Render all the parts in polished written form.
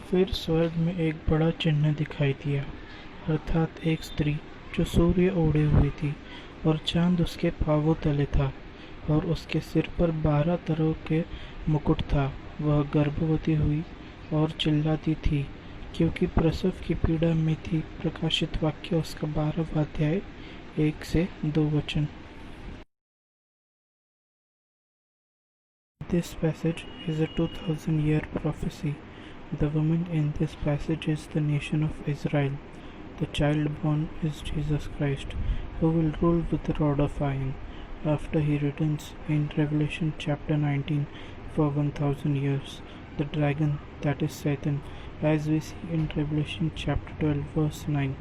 फिर स्वर्ग में एक बड़ा चिन्ह दिखाई दिया, अर्थात एक स्त्री जो सूर्य ओढ़े हुई थी और चांद उसके पांवों तले था, और उसके सिर पर 12 तरह के मुकुट था। वह गर्भवती हुई और चिल्लाती थी, क्योंकि प्रसव की पीड़ा में थी। प्रकाशित वाक्य उसका 12वां अध्याय 1 से 2 वचन। This passage is a 2000-year prophecy. The woman in this passage is the nation of Israel. The child born is Jesus Christ, who will rule with a rod of iron after he returns in Revelation chapter 19 for 1000 years. The dragon, that is Satan, as we see in Revelation chapter 12 verse 9,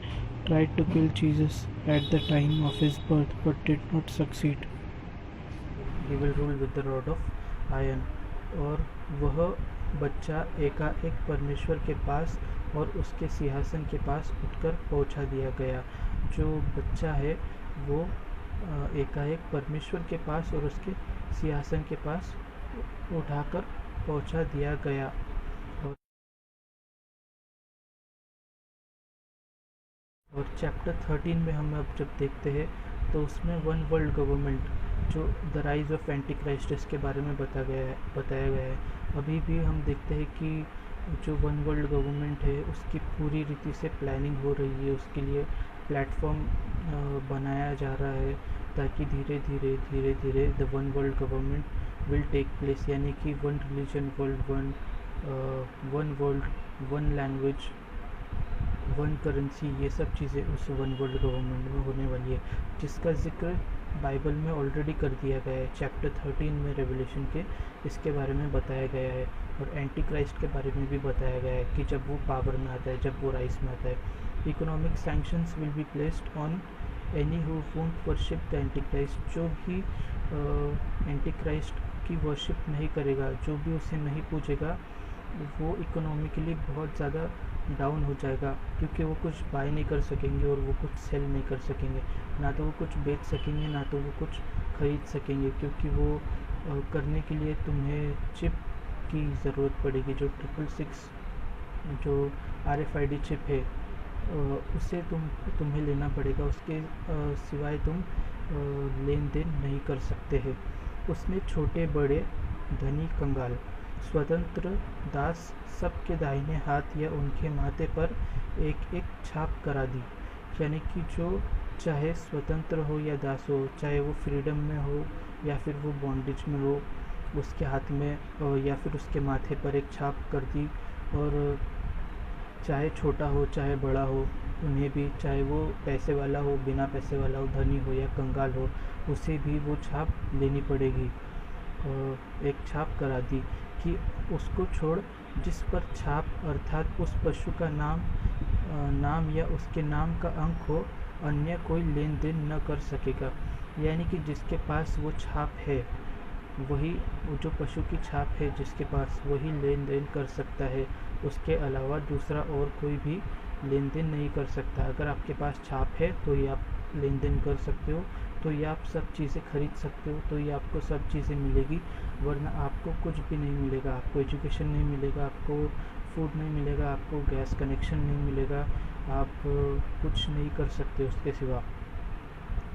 tried to kill Jesus at the time of his birth but did not succeed. He will rule with the rod of ion. और वह बच्चा एकाएक परमेश्वर के पास और उसके सिंहासन के पास उठकर पहुंचा दिया गया। जो बच्चा है वो एकाएक परमेश्वर के पास और उसके सिंहासन के पास उठाकर पहुंचा दिया गया। और चैप्टर 13 में हम अब जब देखते हैं तो उसमें वन वर्ल्ड गवर्नमेंट, जो the rise of anti Christ, इसके बारे में बताया गया है। अभी भी हम देखते हैं कि जो वन वर्ल्ड गवर्नमेंट है उसकी पूरी रीति से प्लानिंग हो रही है, उसके लिए प्लेटफॉर्म बनाया जा रहा है ताकि धीरे धीरे the one world government will take place, यानी कि one religion world, one world, one language, one currency, ये सब चीज़ें उस वन वर्ल्ड गवर्नमेंट में होने वाली है, जिसका जिक्र बाइबल में ऑलरेडी कर दिया गया है। चैप्टर 13 में रेवलेशन के इसके बारे में बताया गया है, और एंटी क्राइस्ट के बारे में भी बताया गया है कि जब वो पावर में आता है, जब वो राइस में आता है। Economic sanctions will be placed on any who won't worship the anti Christ. जो भी एंटी क्राइस्ट की वर्शिप नहीं करेगा, जो भी उसे नहीं पूजेगा, वो इकोनॉमिकली बहुत ज़्यादा डाउन हो जाएगा, क्योंकि वो कुछ बाय नहीं कर सकेंगे और वो कुछ सेल नहीं कर सकेंगे, ना तो वो कुछ बेच सकेंगे ना तो वो कुछ ख़रीद सकेंगे, क्योंकि वो करने के लिए तुम्हें चिप की ज़रूरत पड़ेगी। जो 666 जो RFID चिप है उसे तुम्हें लेना पड़ेगा, उसके सिवाय तुम लेन देन नहीं कर सकते हैं। उसने छोटे बड़े, धनी कंगाल, स्वतंत्र दास सबके दाहिने हाथ या उनके माथे पर एक एक छाप करा दी, यानी कि जो चाहे स्वतंत्र हो या दास हो, चाहे वो फ्रीडम में हो या फिर वो बॉन्डेज में हो, उसके हाथ में या फिर उसके माथे पर एक छाप कर दी। और चाहे छोटा हो चाहे बड़ा हो, उन्हें भी, चाहे वो पैसे वाला हो बिना पैसे वाला हो, धनी हो या कंगाल हो, उसे भी वो छाप लेनी पड़ेगी। एक छाप करा दी कि उसको छोड़ जिस पर छाप अर्थात उस पशु का नाम या उसके नाम का अंक हो, अन्य कोई लेन देन न कर सकेगा। यानी कि जिसके पास वो छाप है, वही, वो जो पशु की छाप है जिसके पास, वही लेन देन कर सकता है। उसके अलावा दूसरा और कोई भी लेन देन नहीं कर सकता। अगर आपके पास छाप है तो ही आप लेन देन कर सकते हो, तो ये आप सब चीज़ें खरीद सकते हो, तो ये आपको सब चीज़ें मिलेगी, वरना आपको कुछ भी नहीं मिलेगा। आपको एजुकेशन नहीं मिलेगा, आपको फूड नहीं मिलेगा, आपको गैस कनेक्शन नहीं मिलेगा, आप कुछ नहीं कर सकते उसके सिवा।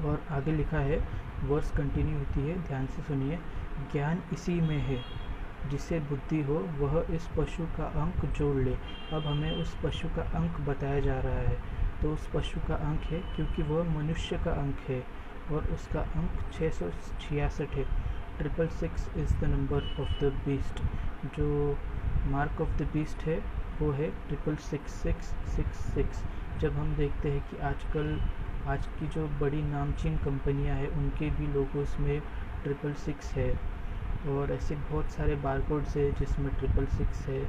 और आगे लिखा है, वर्स कंटिन्यू होती है, ध्यान से सुनिए। ज्ञान इसी में है, जिसे बुद्धि हो वह इस पशु का अंक जोड़ ले। अब हमें उस पशु का अंक बताया जा रहा है, तो उस पशु का अंक है क्योंकि वह मनुष्य का अंक है, और उसका अंक 666 है। 666 is the number of the beast. जो मार्क ऑफ द बीस्ट है वो है 66666। जब हम देखते हैं कि आजकल आज की जो बड़ी नामचीन कंपनियां हैं उनके भी लोगोस में 666 है, और ऐसे बहुत सारे बारकोड्स है जिसमें 666 है।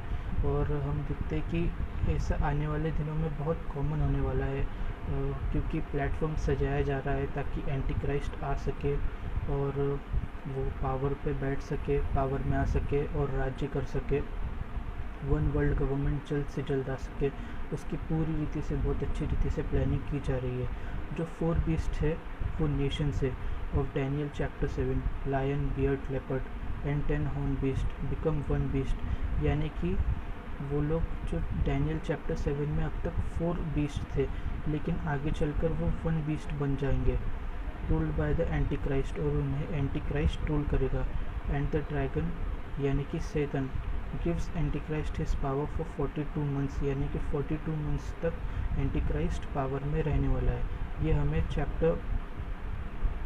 और हम देखते हैं कि ऐसा आने वाले दिनों में बहुत कॉमन होने वाला है, क्योंकि प्लेटफॉर्म सजाया जा रहा है ताकि एंटी क्राइस्ट आ सके और वो पावर पे बैठ सके, पावर में आ सके और राज्य कर सके। वन वर्ल्ड गवर्नमेंट जल्द से जल्द आ सके, उसकी पूरी रीति से, बहुत अच्छी रीति से प्लानिंग की जा रही है। जो 4 बीस्ट है वो नेशंस है, of Daniel chapter 7, lion, beard, leopard and 10 horn beast become 1 beast. यानी कि वो लोग जो डैनियल चैप्टर 7 में अब तक 4 बीस्ट थे, लेकिन आगे चलकर वो 1 बीस्ट बन जाएंगे, ruled by the anti Christ, और उन्हें एंटी क्राइस्ट रूल करेगा। एंड द ड्रैगन यानी कि सैतान gives anti Christ his power for 42 months, यानी कि 42 मंथ्स तक एंटी क्राइस्ट पावर में रहने वाला है। ये हमें chapter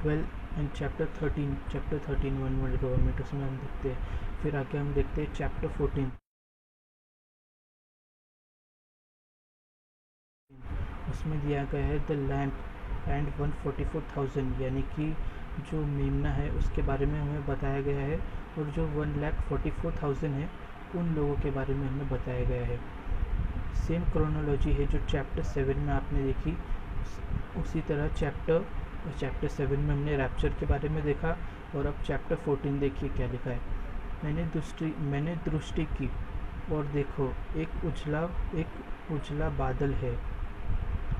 12 and chapter 13 one world government उसमें हम देखते हैं। फिर आगे हम देखते हैं चैप्टर 14, उसमें दिया गया है द लैम्प एंड 144,000, यानी कि जो मेमना है उसके बारे में हमें बताया गया है, और जो 1,44,000 है उन लोगों के बारे में हमें बताया गया है। सेम क्रोनोलॉजी है जो चैप्टर 7 में आपने देखी, उसी तरह चैप्टर 7 में हमने रैप्चर के बारे में देखा, और अब चैप्टर 14 देखिए क्या लिखा है। मैंने दृष्टि की और देखो एक उजला बादल है,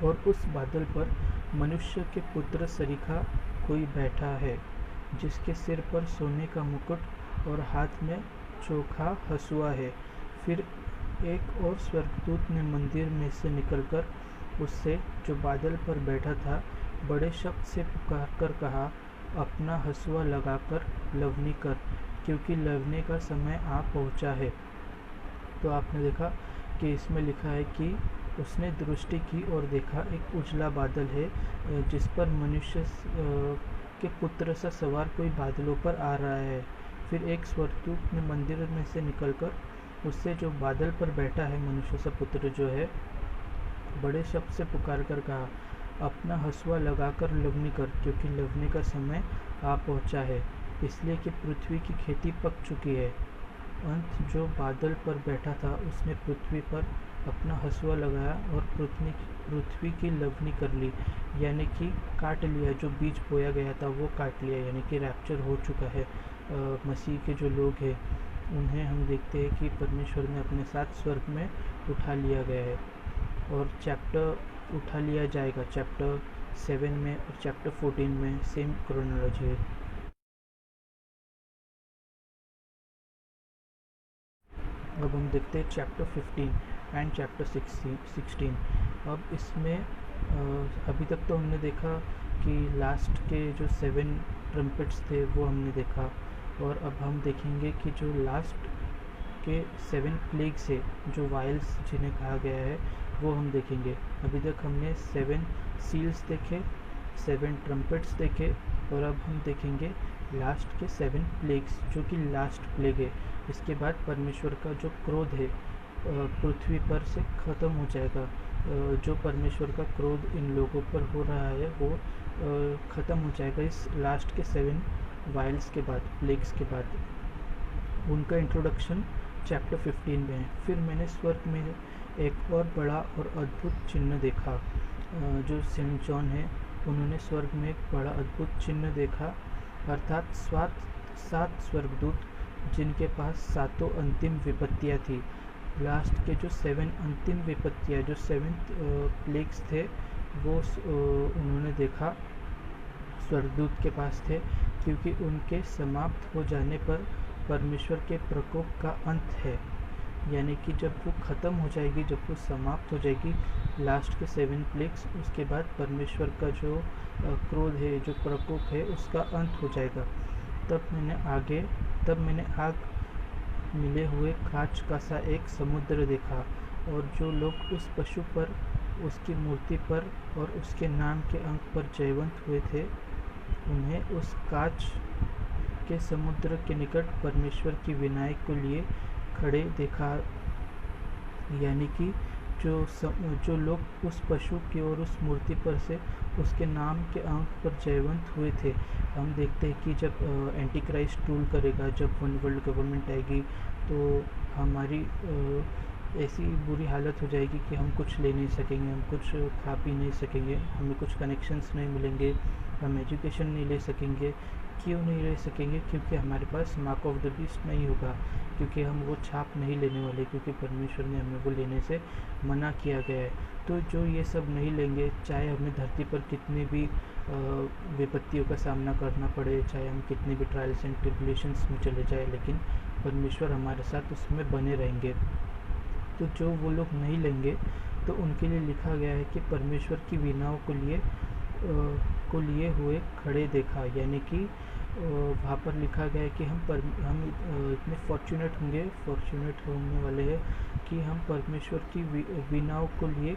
और उस बादल पर मनुष्य के पुत्र सरीखा कोई बैठा है, जिसके सिर पर सोने का मुकुट और हाथ में चोखा हसुआ है। फिर एक और स्वर्गदूत ने मंदिर में से निकलकर उससे जो बादल पर बैठा था बड़े शब्द से पुकारकर कहा, अपना हसुआ लगाकर लवनी कर, क्योंकि लवने का समय आ पहुंचा है। तो आपने देखा कि इसमें लिखा है कि उसने दृष्टि की और देखा एक उजला बादल है, जिस पर मनुष्य के पुत्र सा सवार कोई बादलों पर आ रहा है। फिर एक स्वर्गदूत ने मंदिर में से निकलकर उससे जो बादल पर बैठा है मनुष्य सा पुत्र जो है, बड़े शब्द से पुकार कर कहा, अपना हसुआ लगाकर लवनी कर, क्योंकि लवने का समय आ पहुंचा है, इसलिए कि पृथ्वी की खेती पक चुकी है। अंत जो बादल पर बैठा था उसने पृथ्वी पर अपना हसुआ लगाया और पृथ्वी की लवनी कर ली, यानी कि काट लिया, जो बीज बोया गया था वो काट लिया, यानी कि रैप्चर हो चुका है। मसीह के जो लोग हैं उन्हें हम देखते हैं कि परमेश्वर ने अपने साथ स्वर्ग में उठा लिया गया है, और चैप्टर उठा लिया जाएगा चैप्टर 7 में, और चैप्टर 14 में सेम क्रोनोलॉजी है। अब हम देखते हैं चैप्टर 15 एंड चैप्टर 16। अब इसमें अभी तक तो हमने देखा कि लास्ट के जो 7 ट्रम्पेट्स थे वो हमने देखा, और अब हम देखेंगे कि जो लास्ट के 7 प्लेग्स है, जो वाइल्स जिन्हें कहा गया है, वो हम देखेंगे। अभी तक हमने 7 सील्स देखे, 7 ट्रम्पेट्स देखे, और अब हम देखेंगे लास्ट के 7 प्लेग्स, जो कि लास्ट प्लेग है। इसके बाद परमेश्वर का जो क्रोध है पृथ्वी पर से ख़त्म हो जाएगा। जो परमेश्वर का क्रोध इन लोगों पर हो रहा है वो ख़त्म हो जाएगा इस लास्ट के 7 वाइल्स के बाद, प्लेग्स के बाद। उनका इंट्रोडक्शन चैप्टर 15 में है। फिर मैंने स्वर्ग में एक और बड़ा और अद्भुत चिन्ह देखा। जो सेंट जॉन है उन्होंने स्वर्ग में एक बड़ा अद्भुत चिन्ह देखा, अर्थात 7 स्वर्गदूत जिनके पास 7 अंतिम विपत्तियाँ थी। लास्ट के जो 7 अंतिम विपत्तियाँ, जो 7th प्लेग्स थे, वो उन्होंने देखा स्वर्गदूत के पास थे, क्योंकि उनके समाप्त हो जाने पर परमेश्वर के प्रकोप का अंत है, यानी कि जब वो ख़त्म हो जाएगी, जब वो समाप्त हो जाएगी लास्ट के 7 प्लेग्स, उसके बाद परमेश्वर का जो क्रोध है, जो प्रकोप है, उसका अंत हो जाएगा। तब मैंने आग मिले हुए कांच का सा एक समुद्र देखा, और जो लोग उस पशु पर, उसकी मूर्ति पर और उसके नाम के अंक पर जयवंत हुए थे, उन्हें उस कांच के समुद्र के निकट परमेश्वर की विनाई को लिए खड़े देखा, यानी कि जो लोग उस पशु की और उस मूर्ति पर से उसके नाम के अंक पर जयवंत हुए थे। हम देखते हैं कि जब एंटी क्राइस्ट रूल करेगा, जब वन वर्ल्ड गवर्नमेंट आएगी, तो हमारी ऐसी बुरी हालत हो जाएगी कि हम कुछ ले नहीं सकेंगे, हम कुछ खा पी नहीं सकेंगे, हमें कुछ कनेक्शंस नहीं मिलेंगे, हम एजुकेशन नहीं ले सकेंगे। क्यों नहीं ले सकेंगे? क्योंकि हमारे पास मार्क ऑफ द बीस्ट नहीं होगा, क्योंकि हम वो छाप नहीं लेने वाले, क्योंकि परमेश्वर ने हमें वो लेने से मना किया गया है। तो जो ये सब नहीं लेंगे, चाहे हमें धरती पर कितनी भी विपत्तियों का सामना करना पड़े, चाहे हम कितने भी ट्रायल्स एंड ट्रिबुलेशंस में चले जाए, लेकिन परमेश्वर हमारे साथ उसमें बने रहेंगे। तो जो वो लोग नहीं लेंगे तो उनके लिए लिखा गया है कि परमेश्वर की वीणाओं को लिए हुए खड़े देखा, यानी कि वहाँ पर लिखा गया है कि हम इतने फॉर्चुनेट होने वाले हैं कि हम परमेश्वर की वीणाओं को लिए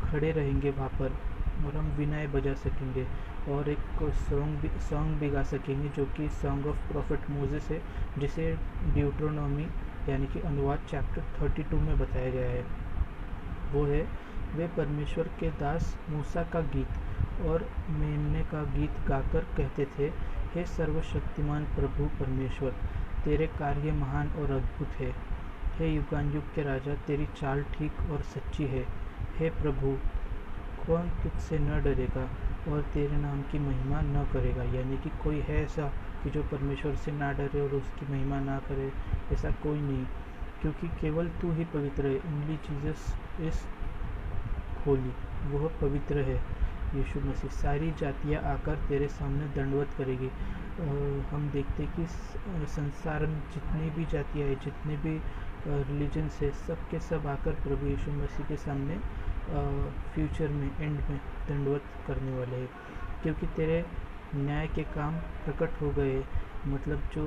खड़े रहेंगे वहाँ पर, और हम वीणाएँ बजा सकेंगे और एक सॉन्ग भी गा सकेंगे, जो कि सॉन्ग ऑफ प्रॉफिट मोसेस है, जिसे ड्यूट्रोनॉमी यानी कि अनुवाद चैप्टर 32 में बताया गया है। वो है, वे परमेश्वर के दास मूसा का गीत और मेमने का गीत गाकर कहते थे, हे सर्वशक्तिमान प्रभु परमेश्वर, तेरे कार्य महान और अद्भुत है। हे युगानुयुग के राजा, तेरी चाल ठीक और सच्ची है। हे प्रभु, कौन तुझसे न डरेगा और तेरे नाम की महिमा न करेगा, यानी कि कोई है ऐसा कि जो परमेश्वर से ना डरे और उसकी महिमा ना करे? ऐसा कोई नहीं, क्योंकि केवल तू ही पवित्र है। ओनली जीसस इज होली, वह पवित्र है, यीशु मसीह। सारी जातियाँ आकर तेरे सामने दंडवत करेगी। हम देखते हैं कि संसार में जितनी भी जातियाँ हैं, जितने भी रिलीजन्स है, सब के सब आकर प्रभु यीशु मसीह के सामने फ्यूचर में, एंड में दंडवत करने वाले हैं, क्योंकि तेरे न्याय के काम प्रकट हो गए। मतलब जो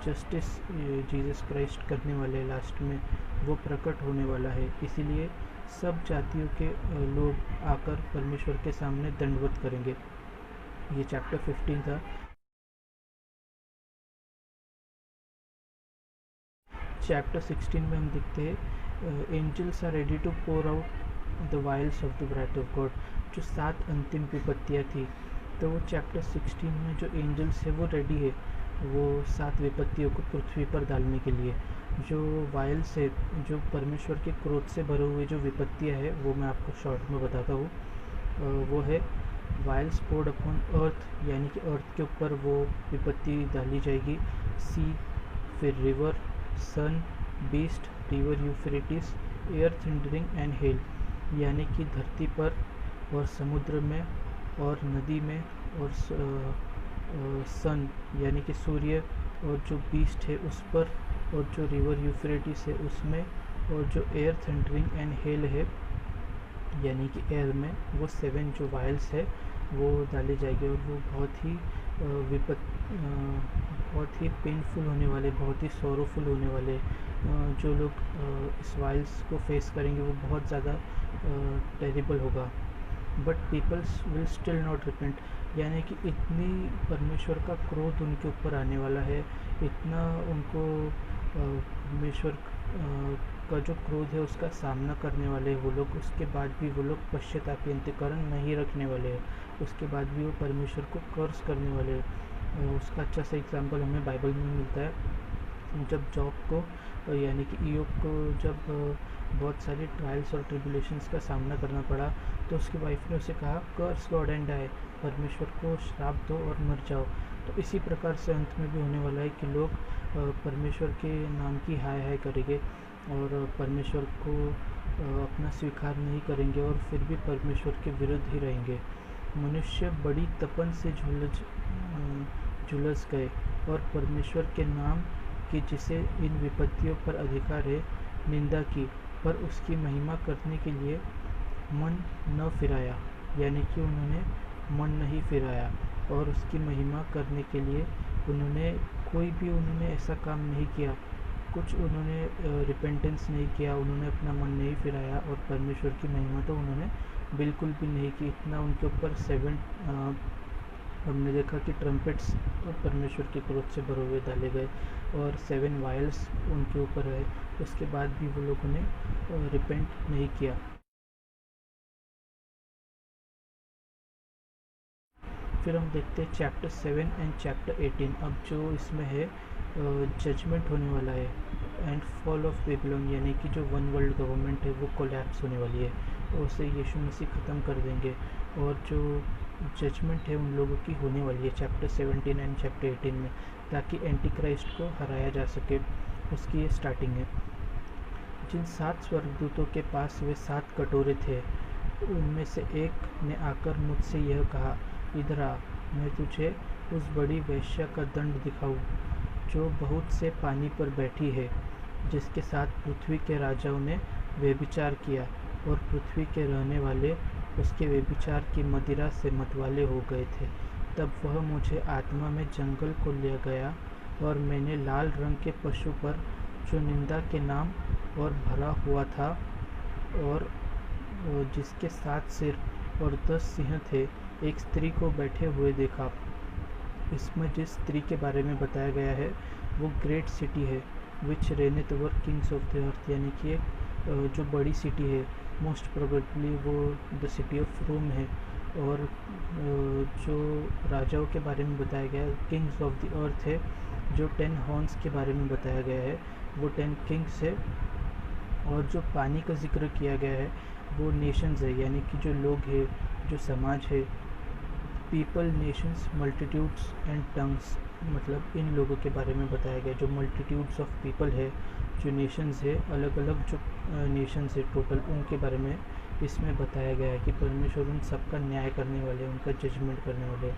जस्टिस जीसस क्राइस्ट करने वाले लास्ट में, वो प्रकट होने वाला है। इसीलिए सब जातियों के लोग आकर परमेश्वर के सामने दंडवत करेंगे। ये चैप्टर 15 था। चैप्टर 16 में हम देखते हैं angels are ready to pour out the vials of the bright of God, जो 7 अंतिम विपत्तियाँ थी। तो वो चैप्टर 16 में जो एंजल्स है वो रेडी है, वो 7 विपत्तियों को पृथ्वी पर डालने के लिए। जो वाइल्स है, जो परमेश्वर के क्रोध से भरे हुए जो विपत्तियाँ है, वो मैं आपको शॉर्ट में बताता हूँ। वो है वाइल्स पोर्ड अपॉन अर्थ, यानी कि अर्थ के ऊपर वो विपत्ति डाली जाएगी। सी, फिर river, sun, beast, river Euphrates, air thundering and hail, यानी कि धरती पर और समुद्र में और नदी में, और सन यानी कि सूर्य, और जो बीस्ट है उस पर, और जो रिवर यूफ्रेटिस है उसमें, और जो एयर थंडरिंग एंड हेल है यानी कि एयर में, वो 7 जो वाइल्स है वो डाले जाएंगे। और वो बहुत ही पेनफुल होने वाले, बहुत ही सॉरोफुल होने वाले। जो लोग इस वाइल्स को फेस करेंगे वो बहुत ज़्यादा टेरिबल होगा। But peoples will still not repent, यानी कि इतनी परमेश्वर का क्रोध उनके ऊपर आने वाला है, इतना उनको परमेश्वर का जो क्रोध है उसका सामना करने वाले हैं वो लोग। उसके बाद भी वो लोग पश्चाताप अंतःकरण नहीं रखने वाले हैं, उसके बाद भी वो परमेश्वर को कर्स करने वाले हैं। उसका अच्छा सा एग्जाम्पल हमें बाइबल में मिलता है। जब जॉब को यानी कि ईयोब को जब बहुत सारी ट्रायल्स और ट्रिबुलेशंस का सामना करना पड़ा, तो उसकी वाइफ ने उसे कहा, कर्स गॉड एंड डाई, परमेश्वर को श्राप दो और मर जाओ। तो इसी प्रकार से अंत में भी होने वाला है कि लोग परमेश्वर के नाम की हाय हाय करेंगे और परमेश्वर को अपना स्वीकार नहीं करेंगे और फिर भी परमेश्वर के विरुद्ध ही रहेंगे। मनुष्य बड़ी तपन से झुलस गए और परमेश्वर के नाम की, जिसे इन विपत्तियों पर अधिकार है, निंदा की, पर उसकी महिमा करने के लिए मन न फिराया, यानी कि उन्होंने मन नहीं फिराया और उसकी महिमा करने के लिए उन्होंने ऐसा काम नहीं किया, कुछ उन्होंने रिपेंटेंस नहीं किया, उन्होंने अपना मन नहीं फिराया और परमेश्वर की महिमा तो उन्होंने बिल्कुल भी नहीं की। इतना उनके ऊपर 7 हमने देखा कि ट्रम्पेट्स तो परमेश्वर के क्रोध से भरे हुए डाले गए और 7 वायल्स उनके ऊपर है, उसके बाद भी वो लोगों ने रिपेंट नहीं किया। फिर हम देखते हैं चैप्टर 7 एंड चैप्टर 18। अब जो इसमें है जजमेंट होने वाला है एंड फॉल ऑफ बेबीलोन, यानी कि जो वन वर्ल्ड गवर्नमेंट है वो कोलैप्स होने वाली है और उसे यीशु मसीह ख़त्म कर देंगे। और जो जजमेंट है उन लोगों की होने वाली है चैप्टर 17 एंड चैप्टर 18 में, ताकि एंटी क्राइस्ट को हराया जा सके। उसकी ये स्टार्टिंग है। जिन 7 स्वर्गदूतों के पास वे 7 कटोरे थे, उनमें से एक ने आकर मुझसे यह कहा, इधर आ, मैं तुझे उस बड़ी वेश्या का दंड दिखाऊं जो बहुत से पानी पर बैठी है जिसके साथ पृथ्वी के राजाओं ने व्यभिचार किया और पृथ्वी के रहने वाले उसके व्यभिचार की मदिरा से मतवाले हो गए थे। तब वह मुझे आत्मा में जंगल को ले गया और मैंने लाल रंग के पशु पर, जो निंदा के नाम और भरा हुआ था और जिसके 7 सिर और 10 सिंह थे, एक स्त्री को बैठे हुए देखा। इसमें जिस स्त्री के बारे में बताया गया है वो ग्रेट सिटी है, which reigneth over kings of the earth, यानी कि एक जो बड़ी सिटी है, मोस्ट प्रोबेबली वो द सिटी ऑफ रोम है। और जो राजाओं के बारे में बताया गया है, किंग्स ऑफ द अर्थ है। जो 10 हॉर्न्स के बारे में बताया गया है वो 10 किंग्स है। और जो पानी का जिक्र किया गया है वो नेशंस है, यानी कि जो लोग हैं, जो समाज है, people, Nations, multitudes and tongues, मतलब इन लोगों के बारे में बताया गया। जो मल्टीट्यूड्स ऑफ पीपल है, जो नेशंस है, अलग अलग जो नेशंस है टोटल, उनके बारे में इसमें बताया गया है कि परमेश्वर उन सबका न्याय करने वाले, उनका जजमेंट करने वाले।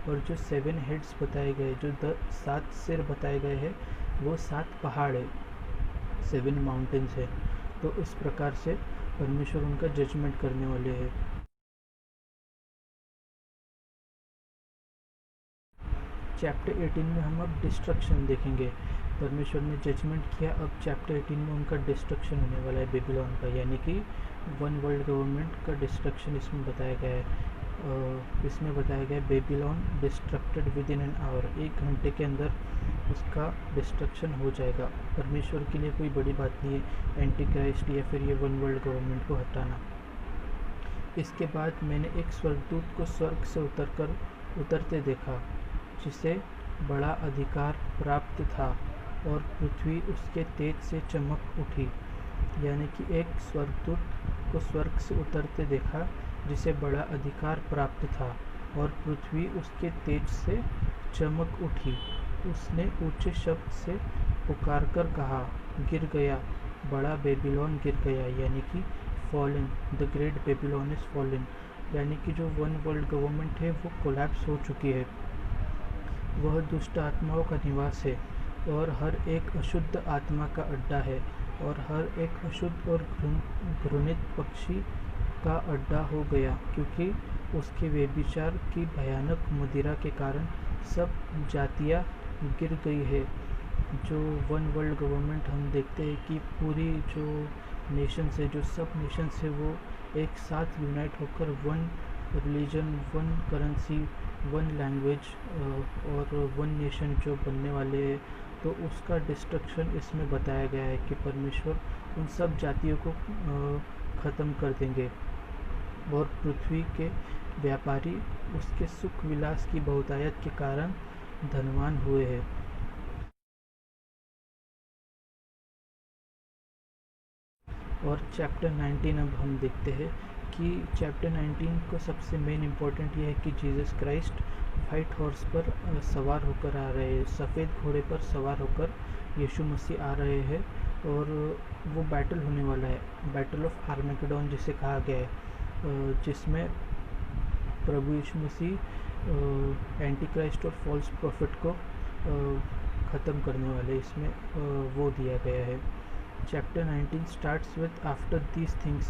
और जो 7 हेड्स बताए गए, जो 7 सिर बताए गए हैं, वो 7 पहाड़ है, 7 माउंटेन्स है। तो इस प्रकार से परमेश्वर उनका जजमेंट करने वाले हैं। चैप्टर 18 में हम अब डिस्ट्रक्शन देखेंगे। परमेश्वर ने जजमेंट किया, अब चैप्टर 18 में उनका डिस्ट्रक्शन होने वाला है, बेबीलोन का, यानी कि वन वर्ल्ड गवर्नमेंट का डिस्ट्रक्शन इसमें बताया गया है। इसमें बताया गया है Babylon distracted with in an hour, 1 घंटे के अंदर उसका डिस्ट्रक्शन हो जाएगा। परमेश्वर के लिए कोई बड़ी बात नहीं है एंटी क्राइस्ट या फिर ये वन वर्ल्ड गवर्नमेंट को हटाना। इसके बाद मैंने एक स्वर्गदूत को स्वर्ग से उतरते देखा, जिसे बड़ा अधिकार प्राप्त था और पृथ्वी उसके तेज से चमक उठी। यानी कि एक स्वर्गदूत को स्वर्ग से उतरते देखा जिसे बड़ा अधिकार प्राप्त था और पृथ्वी उसके तेज से चमक उठी। उसने ऊंचे शब्द से पुकारकर कहा, गिर गया, बड़ा बेबीलोन गिर गया, यानी कि fallen, the great Babylon is fallen, यानी कि जो वन वर्ल्ड गवर्नमेंट है वो कोलैप्स हो चुकी है। वह दुष्ट आत्माओं का निवास है और हर एक अशुद्ध आत्मा का अड्डा है और हर एक अशुद्ध और घृणित पक्षी का अड्डा हो गया, क्योंकि उसके व्यभिचार की भयानक मदिरा के कारण सब जातियां गिर गई है। जो वन वर्ल्ड गवर्नमेंट हम देखते हैं कि पूरी जो नेशंस है, जो सब नेशंस है, वो एक साथ यूनाइट होकर one religion, one currency, one language और वन नेशन जो बनने वाले हैं, तो उसका डिस्ट्रक्शन इसमें बताया गया है कि परमेश्वर उन सब जातियों को ख़त्म कर देंगे और पृथ्वी के व्यापारी उसके सुख विलास की बहुतायत के कारण धनवान हुए हैं। और चैप्टर 19 अब हम देखते हैं कि चैप्टर 19 को सबसे मेन इम्पोर्टेंट ये है कि जीसस क्राइस्ट वाइट हॉर्स पर सवार होकर आ रहे हैं, सफ़ेद घोड़े पर सवार होकर यीशु मसीह आ रहे हैं और वो बैटल होने वाला है, बैटल ऑफ आर्मेगेडोन जिसे कहा गया है, जिसमें प्रभु यीशु मसीह एंटी क्राइस्ट और फॉल्स प्रॉफिट को ख़त्म करने वाले, इसमें वो दिया गया है। Chapter 19 starts with after these things,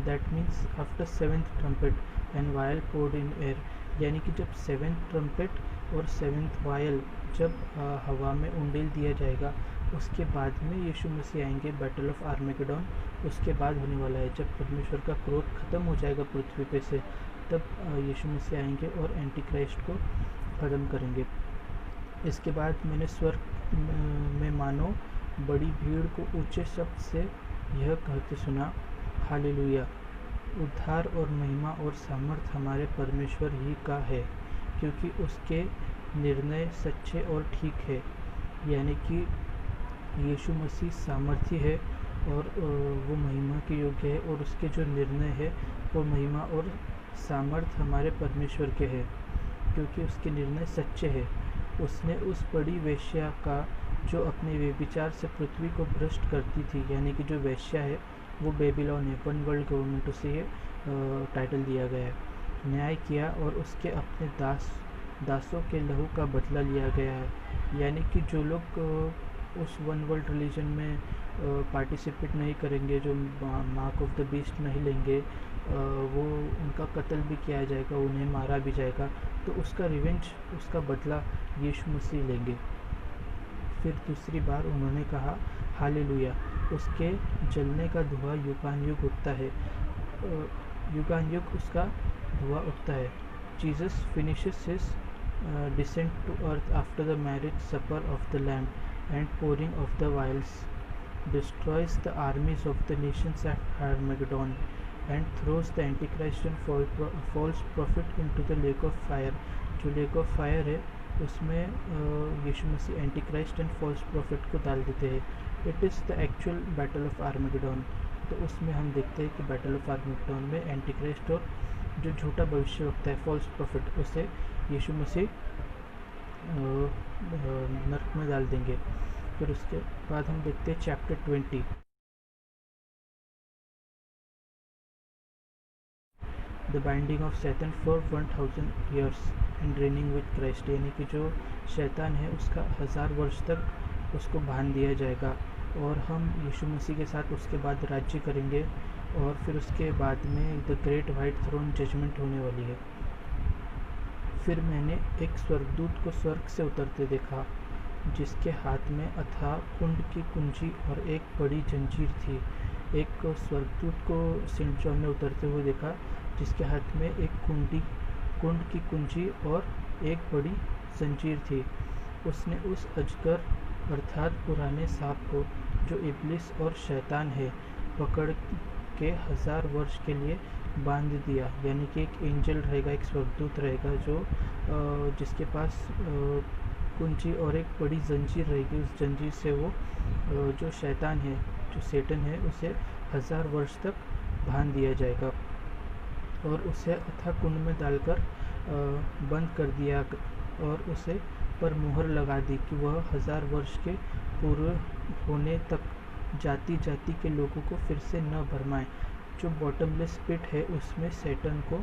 that means after 7th trumpet and vial poured in air, यानी कि जब 7th trumpet और 7th vial जब हवा में उंडेल दिया जाएगा, उसके बाद में यीशु मसीह आएंगे। बैटल ऑफ आर्मेगेडोन उसके बाद होने वाला है, जब परमेश्वर का क्रोध ख़त्म हो जाएगा पृथ्वी पे से, तब यीशु मसीह आएंगे और एंटी क्राइस्ट को ख़त्म करेंगे। इसके बाद मैंने स्वर्ग में मानो बड़ी भीड़ को ऊंचे शब्द से यह कहते सुना, हालेलुया, उद्धार और महिमा और सामर्थ हमारे परमेश्वर ही का है, क्योंकि उसके निर्णय सच्चे और ठीक है। यानी कि यीशु मसीह सामर्थी है और वो महिमा के योग्य है और उसके जो निर्णय है वो महिमा और सामर्थ हमारे परमेश्वर के है, क्योंकि उसके निर्णय सच्चे हैं। उसने उस बड़ी वेश्या का, जो अपने व्यभिचार से पृथ्वी को भ्रष्ट करती थी, यानी कि जो वेश्या है वो बेबीलोन है, वन वर्ल्ड गवर्नमेंट उसे ये टाइटल दिया गया है, न्याय किया और उसके अपने दासों के लहू का बदला लिया गया है। यानी कि जो लोग उस वन वर्ल्ड रिलीजन में पार्टिसिपेट नहीं करेंगे, जो मार्क ऑफ द बीस्ट नहीं लेंगे, वो उनका कत्ल भी किया जाएगा, उन्हें मारा भी जाएगा। तो उसका रिवेंज, उसका बदला यीशु मसीह लेंगे। फिर दूसरी बार उन्होंने कहा हालेलुया, उसके जलने का धुआं युगान-युग उठता है, युगान-युग उसका धुआं उठता है। Jesus finishes his descent to earth after the marriage supper of the Lamb and pouring of the vials, destroys the armies of the nations at Armageddon, and throws the Antichrist and false prophet into the lake of fire। जो lake of fire है उसमें Yeshu Masih antichrist and false prophet को डाल देते हैं। It is the actual battle of Armageddon. तो उसमें हम देखते हैं कि बैटल ऑफ आर्मेगेडोन में एंटीक्राइस्ट और जो झूठा भविष्यवक्ता है फॉल्स प्रॉफिट, उसे यीशु मसीह नरक में डाल देंगे। फिर उसके बाद हम देखते हैं चैप्टर 20, द बाइंडिंग ऑफ शैतान for 1000 years and raining with Christ, यानी कि जो शैतान है उसका 1000 वर्ष तक उसको बांध दिया जाएगा और हम यीशु मसीह के साथ उसके बाद राज्य करेंगे। और फिर उसके बाद में the great white throne judgement होने वाली है। फिर मैंने एक स्वर्गदूत को स्वर्ग से उतरते देखा, जिसके हाथ में अथाह कुंड की कुंजी और एक बड़ी जंजीर थी। एक स्वर्गदूत को सेंट जॉन ने उतरते हुए देखा, जिसके हाथ में एक कुंड की कुंजी और एक बड़ी जंजीर थी। उसने उस अजगर अर्थात पुराने सांप को, जो इब्लिस और शैतान है, पकड़ के 1000 वर्ष के लिए बांध दिया। यानी कि एक एंजल रहेगा, एक स्वर्गदूत रहेगा जो जिसके पास कुंजी और एक बड़ी जंजीर रहेगी। उस जंजीर से वो जो शैतान है, जो सेटन है, उसे 1000 वर्ष तक बांध दिया जाएगा और उसे अथाह कुंड में डालकर बंद कर दिया और उसे पर मुहर लगा दी कि वह 1000 वर्ष के पूरे होने तक जाति जाति के लोगों को फिर से न भरमाए। जो बॉटमलेस पिट है उसमें सैटन को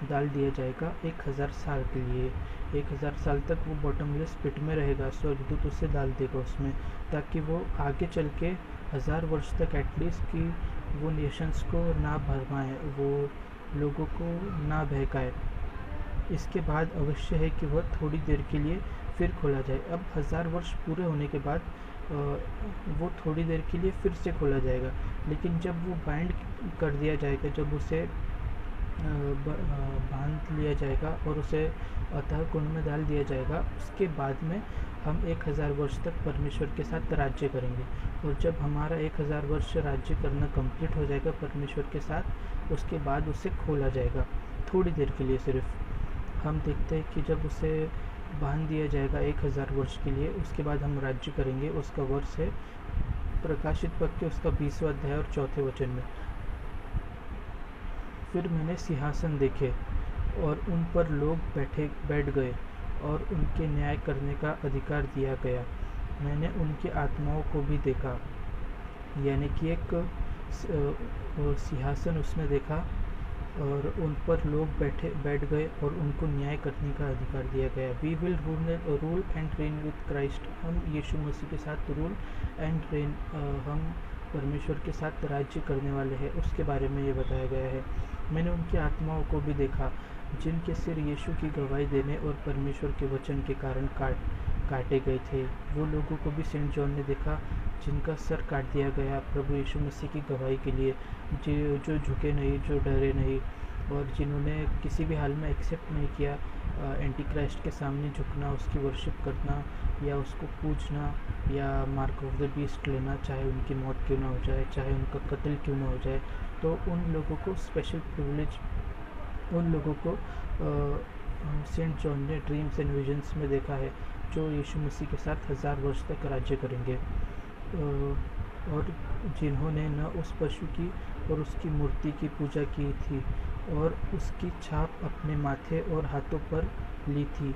डाल दिया जाएगा 1000 साल के लिए। 1000 साल तक वो बॉटमलेस पिट में रहेगा, स्वर्गदूत उसे डाल देगा उसमें, ताकि वो आगे चल के 1000 वर्ष तक एटलीस्ट कि वो नेशंस को ना भरमाए, वो लोगों को ना बहकाए। इसके बाद अवश्य है कि वह थोड़ी देर के लिए फिर खोला जाए। अब 1000 वर्ष पूरे होने के बाद वो थोड़ी देर के लिए फिर से खोला जाएगा, लेकिन जब वो बाइंड कर दिया जाएगा, जब उसे बांध लिया जाएगा और उसे अतः कुंड में डाल दिया जाएगा, उसके बाद में हम 1000 वर्ष तक परमेश्वर के साथ राज्य करेंगे। और जब हमारा 1000 वर्ष राज्य करना कंप्लीट हो जाएगा परमेश्वर के साथ, उसके बाद उसे खोला जाएगा थोड़ी देर के लिए सिर्फ। हम देखते हैं कि जब उसे बांध दिया जाएगा 1000 वर्ष के लिए, उसके बाद हम राज्य करेंगे। उसका वर्ष है प्रकाशित वाक्य उसका 20वां अध्याय और 4थे वचन में। फिर मैंने सिंहासन देखे और उन पर लोग बैठ गए और उनके न्याय करने का अधिकार दिया गया। मैंने उनकी आत्माओं को भी देखा, यानी कि एक सिंहासन उसने देखा और उन पर लोग बैठ गए और उनको न्याय करने का अधिकार दिया गया। We will rule and reign with Christ, हम यीशु मसीह के साथ रूल एंड रेन, हम परमेश्वर के साथ राज्य करने वाले हैं, उसके बारे में ये बताया गया है। मैंने उनकी आत्माओं को भी देखा जिनके सिर यीशु की गवाही देने और परमेश्वर के वचन के कारण काटे गए थे। वो लोगों को भी सेंट जॉन ने देखा जिनका सर काट दिया गया प्रभु यीशु मसीह की गवाही के लिए, जो झुके नहीं, जो डरे नहीं और जिन्होंने किसी भी हाल में एक्सेप्ट नहीं किया एंटी क्राइस्ट के सामने झुकना, उसकी वर्शिप करना या उसको पूजना या मार्क ऑफ द बीस्ट लेना, चाहे उनकी मौत क्यों ना हो जाए, चाहे उनका कत्ल क्यों ना हो जाए। तो उन लोगों को स्पेशल प्रिविलेज, उन लोगों को सेंट जॉन ने ड्रीम्स एंड विजन्स में देखा है, जो यीशु मसीह के साथ 1000 वर्ष तक राज्य करेंगे और जिन्होंने न उस पशु की और उसकी मूर्ति की पूजा की थी और उसकी छाप अपने माथे और हाथों पर ली थी।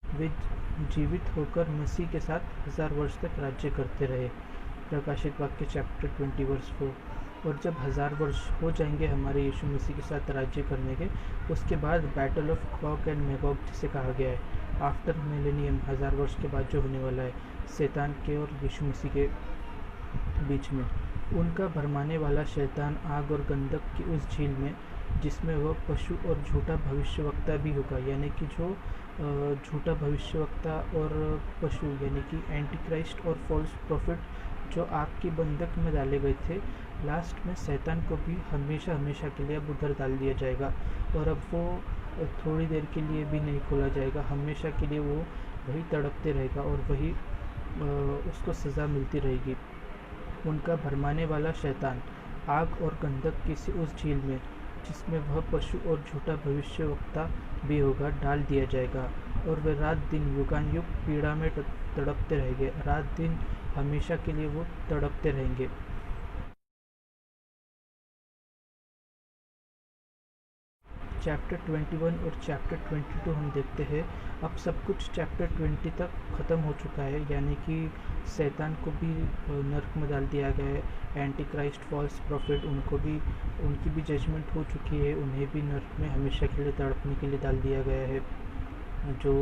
वे जीवित होकर मसीह के साथ 1000 वर्ष तक राज्य करते रहे। प्रकाशित वाक्य चैप्टर 20 वर्स 4। और जब 1000 वर्ष हो जाएंगे हमारे यीशु मसीह के साथ राज्य करने के, उसके बाद बैटल ऑफ गॉग एंड मैगोग जिसे कहा गया है, आफ्टर मिलेनियम, 1000 वर्ष के बाद जो होने वाला है शैतान के और यीशु मसीह के बीच में। उनका भरमाने वाला शैतान आग और गंधक की उस झील में जिसमें वह पशु और झूठा भविष्यवक्ता भी होगा, यानी कि जो झूठा भविष्यवक्ता और पशु यानी कि एंटी क्राइस्ट और फॉल्स प्रॉफिट जो आग की बंधक में डाले गए थे, लास्ट में शैतान को भी हमेशा हमेशा के लिए अब उधर डाल दिया जाएगा और अब वो थोड़ी देर के लिए भी नहीं खोला जाएगा, हमेशा के लिए वो वही तड़पते रहेगा और वही उसको सज़ा मिलती रहेगी। उनका भरमाने वाला शैतान आग और गंधक की उस झील में जिसमें वह पशु और झूठा भविष्यवक्ता भी होगा डाल दिया जाएगा और वे रात दिन युगानुयुग पीड़ा में तड़पते रहेंगे, रात दिन हमेशा के लिए वो तड़पते रहेंगे। चैप्टर 21 और चैप्टर 22 हम देखते हैं। अब सब कुछ चैप्टर 20 तक ख़त्म हो चुका है, यानी कि शैतान को भी नर्क में डाल दिया गया है, एंटी क्राइस्ट फॉल्स प्रॉफिट उनकी भी जजमेंट हो चुकी है, उन्हें भी नर्क में हमेशा के लिए तड़पने के लिए डाल दिया गया है। जो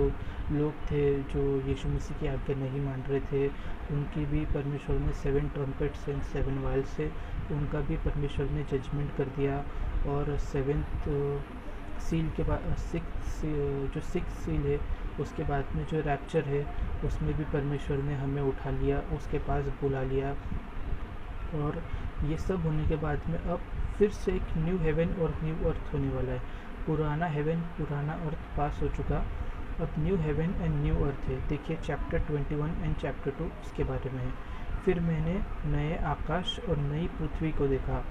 लोग थे जो यीशु मसीह की आज्ञा नहीं मान रहे थे, उनकी भी परमेश्वर ने 7 ट्रम्पेट्स एंड 7 वाइल्स से उनका भी परमेश्वर ने जजमेंट कर दिया। और 7th सील के बाद जो 6th सील है उसके बाद में जो रैप्चर है उसमें भी परमेश्वर ने हमें उठा लिया, उसके पास बुला लिया। और ये सब होने के बाद में अब फिर से एक न्यू हेवन और न्यू अर्थ होने वाला है। पुराना हेवन पुराना अर्थ पास हो चुका, अब न्यू हेवन एंड न्यू अर्थ है। देखिए चैप्टर 21 एंड चैप्टर 2 इसके बारे में है। फिर मैंने नए आकाश और नई पृथ्वी को देखा,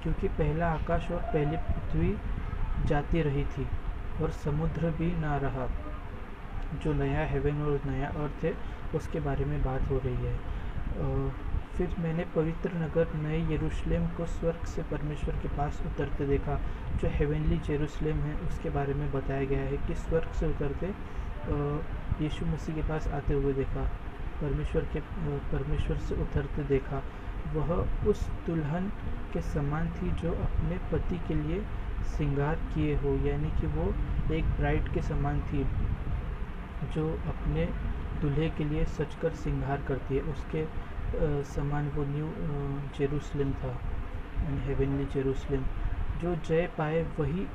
क्योंकि पहला आकाश और पहली पृथ्वी जाती रही थी और समुद्र भी ना रहा। जो नया हेवन और नया अर्थ है उसके बारे में बात हो रही है। फिर मैंने पवित्र नगर नए यरूशलेम को स्वर्ग से परमेश्वर के पास उतरते देखा। जो हेवनली जेरूशलेम है उसके बारे में बताया गया है कि स्वर्ग से उतरते यीशु मसीह के पास आते हुए देखा, परमेश्वर से उतरते देखा। वह उस दुल्हन के समान थी जो अपने पति के लिए श्रृंगार किए हो, यानी कि वो एक ब्राइड के समान थी जो अपने दूल्हे के लिए सजकर श्रृंगार करती है। उसके समान वो न्यू जेरूशलेम था, हेवनली जेरूशलेम। जो जय पाए वही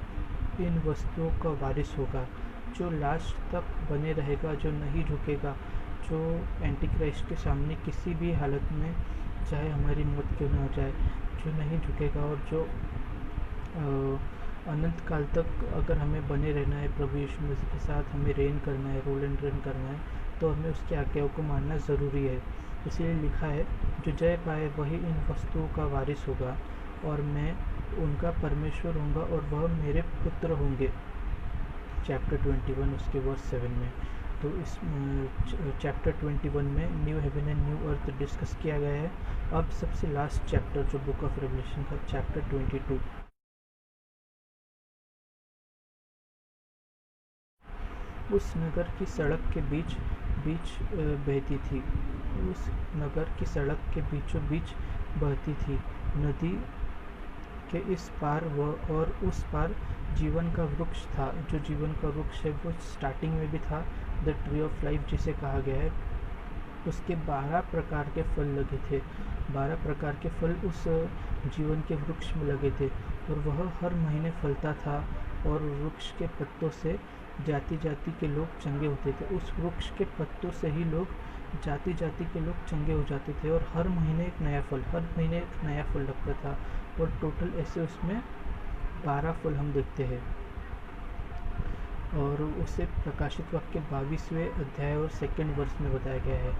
इन वस्तुओं का वारिस होगा, जो लास्ट तक बने रहेगा, जो नहीं झुकेगा, जो एंटी क्राइस्ट के सामने किसी भी हालत में चाहे हमारी मौत क्यों ना हो जाए, जो नहीं झुकेगा और जो अनंत काल तक अगर हमें बने रहना है प्रभु यीशु मसीह के साथ, हमें रेन करना है, रूल एंड रेन करना है, तो हमें उसकी आज्ञाओं को मानना ज़रूरी है। इसलिए लिखा है जो जय पाए वही इन वस्तुओं का वारिस होगा और मैं उनका परमेश्वर होऊंगा और वह मेरे पुत्र होंगे। चैप्टर 21 उसके वर्स 7 में। तो इस चैप्टर 21 में new heaven and new earth discuss किया गया है। अब सबसे लास्ट चैप्टर जो बुक ऑफ रेवलेशन का चैप्टर 22। उस नगर की सड़क के बीच बहती थी, उस नगर की सड़क के बीचों बीच बहती थी नदी के इस पार व और उस पार जीवन का वृक्ष था। जो जीवन का वृक्ष है वो स्टार्टिंग में भी था, द ट्री ऑफ लाइफ जिसे कहा गया है। उसके 12 प्रकार के फल लगे थे, 12 प्रकार के फल उस जीवन के वृक्ष में लगे थे और वह हर महीने फलता था और वृक्ष के पत्तों से जाति जाति के लोग चंगे होते थे। उस वृक्ष के पत्तों से ही लोग जाति जाति के लोग चंगे हो जाते थे और हर महीने एक नया फल, हर महीने एक नया फल लगता था और टोटल ऐसे उसमें 12 फल हम देखते हैं। और उसे प्रकाशित वाक्य 22वें अध्याय और 2nd वर्ष में बताया गया है।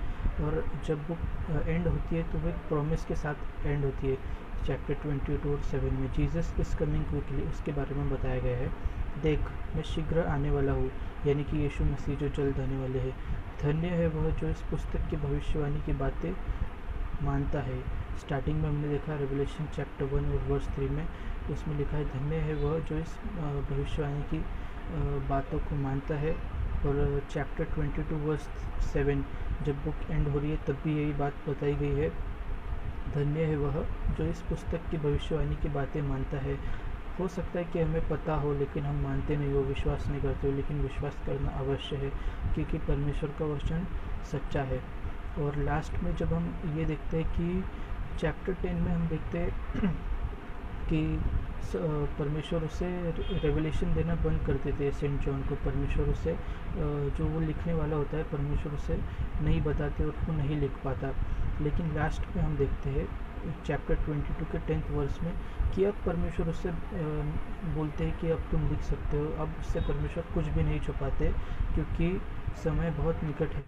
और जब बुक एंड होती है तो वो एक प्रॉमिस के साथ एंड होती है। चैप्टर 22 और 7 में जीसस इज कमिंग क्विकली उसके बारे में बताया गया है। देख मैं शीघ्र आने वाला हूँ, यानी कि यीशु मसीह जो जल्द आने वाले हैं। धन्य है वह जो इस पुस्तक की भविष्यवाणी की बातें मानता है। स्टार्टिंग में हमने देखा रेवलेशन चैप्टर 1 और वर्स 3 में, उसमें लिखा है धन्य है वह जो इस भविष्यवाणी की बातों को मानता है। और चैप्टर 22 वर्स 7 जब बुक एंड हो रही है तब भी यही बात बताई गई है, धन्य है वह जो इस पुस्तक की भविष्यवाणी की बातें मानता है। हो सकता है कि हमें पता हो लेकिन हम मानते नहीं हो, विश्वास नहीं करते हो, लेकिन विश्वास करना अवश्य है क्योंकि परमेश्वर का वचन सच्चा है। और लास्ट में जब हम ये देखते हैं कि चैप्टर 10 में हम देखते हैं कि परमेश्वर उसे रेवलेशन देना बंद कर देते हैं सेंट जॉन को। परमेश्वर उसे जो वो लिखने वाला होता है परमेश्वर उसे नहीं बताते और वो नहीं लिख पाता। लेकिन लास्ट में हम देखते हैं चैप्टर 22 के 10th वर्स में कि अब परमेश्वर उससे बोलते हैं कि अब तुम लिख सकते हो। अब उससे परमेश्वर कुछ भी नहीं छुपाते क्योंकि समय बहुत निकट है।